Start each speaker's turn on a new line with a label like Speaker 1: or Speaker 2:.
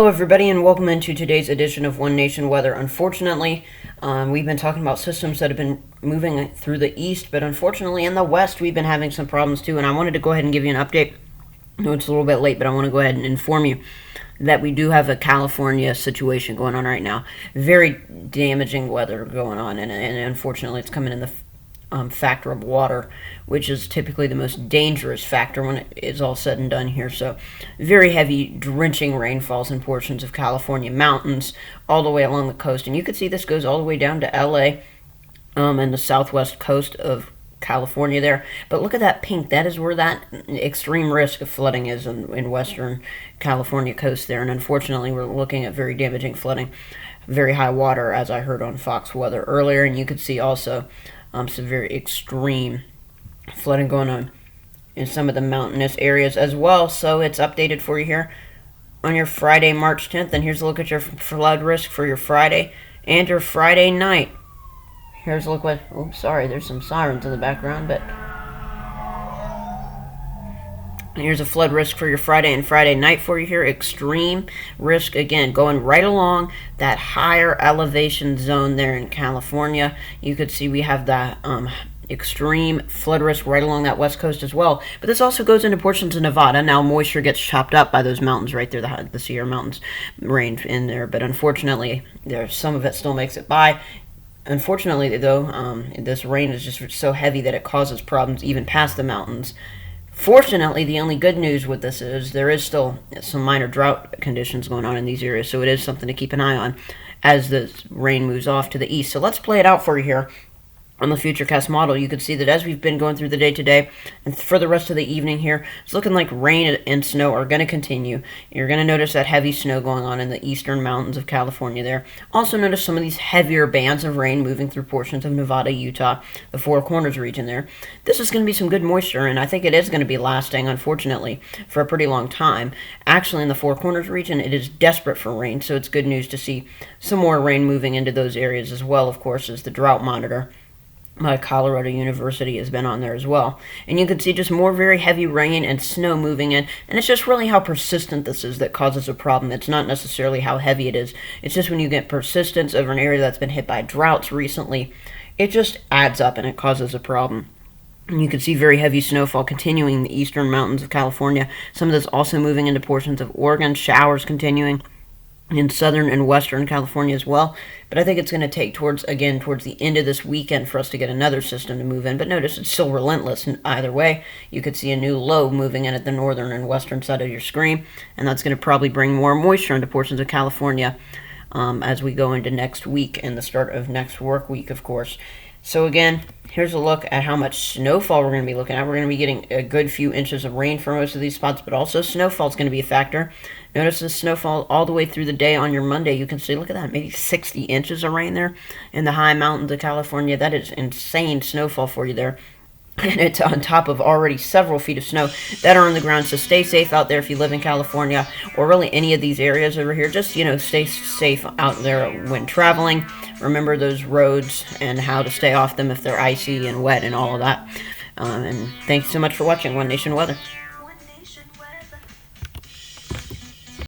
Speaker 1: everybody, and welcome into today's edition of One Nation Weather. Unfortunately, we've been talking about systems that have been moving through the east, but unfortunately in the west we've been having some problems too, and I wanted to go ahead and give you an update. I know it's a little bit late, but I want to go ahead and inform you that we do have a California situation going on right now. Very damaging weather going on, and unfortunately it's coming in the factor of water, which is typically the most dangerous factor when it is all said and done here. So very heavy drenching rainfalls in portions of California mountains all the way along the coast, and you can see this goes all the way down to LA and the southwest coast of California there. But look at that pink. That is where that extreme risk of flooding is in western California coast there, and unfortunately we're looking at very damaging flooding, very high water, as I heard on Fox Weather earlier. And you could see also some very extreme flooding going on in some of the mountainous areas as well. So it's updated for you here on your Friday, March 10th. And here's a look at your flood risk for your Friday and your Friday night. Here's a look what... Oh, sorry, there's some sirens in the background, but... Here's a flood risk for your Friday and Friday night for you here. Extreme risk, again, going right along that higher elevation zone there in California. You could see we have that extreme flood risk right along that west coast as well. But this also goes into portions of Nevada. Now, moisture gets chopped up by those mountains right there, the Sierra Mountains range in there. But unfortunately, some of it still makes it by. Unfortunately, though, this rain is just so heavy that it causes problems even past the mountains. Fortunately, the only good news with this is there is still some minor drought conditions going on in these areas, so it is something to keep an eye on as the rain moves off to the east. So let's play it out for you here on the Futurecast model. You can see that as we've been going through the day today and for the rest of the evening here, it's looking like rain and snow are going to continue. You're going to notice that heavy snow going on in the eastern mountains of California there. Also notice some of these heavier bands of rain moving through portions of Nevada, Utah, the Four Corners region there. This is going to be some good moisture, and I think it is going to be lasting, unfortunately, for a pretty long time. Actually, in the Four Corners region, it is desperate for rain, so it's good news to see some more rain moving into those areas as well, of course, as the drought monitor Colorado University has been on there as well. And you can see just more very heavy rain and snow moving in, and it's just really how persistent this is that causes a problem. It's not necessarily how heavy it is. It's just when you get persistence over an area that's been hit by droughts recently, it just adds up and it causes a problem. And you can see very heavy snowfall continuing in the eastern mountains of California. Some of this also moving into portions of Oregon, showers continuing in southern and western California as well. But I think it's going to take towards the end of this weekend for us to get another system to move in. But notice it's still relentless either way. You could see a new low moving in at the northern and western side of your screen, and that's going to probably bring more moisture into portions of California as we go into next week and the start of next work week, of course. So again, here's a look at how much snowfall we're going to be looking at. We're going to be getting a good few inches of rain for most of these spots, but also snowfall is going to be a factor. Notice the snowfall all the way through the day on your Monday. You can see, look at that, maybe 60 inches of rain there in the high mountains of California. That is insane snowfall for you there. And it's on top of already several feet of snow that are on the ground. So stay safe out there if you live in California or really any of these areas over here. Just, stay safe out there when traveling. Remember those roads and how to stay off them if they're icy and wet and all of that. And thanks so much for watching One Nation Weather.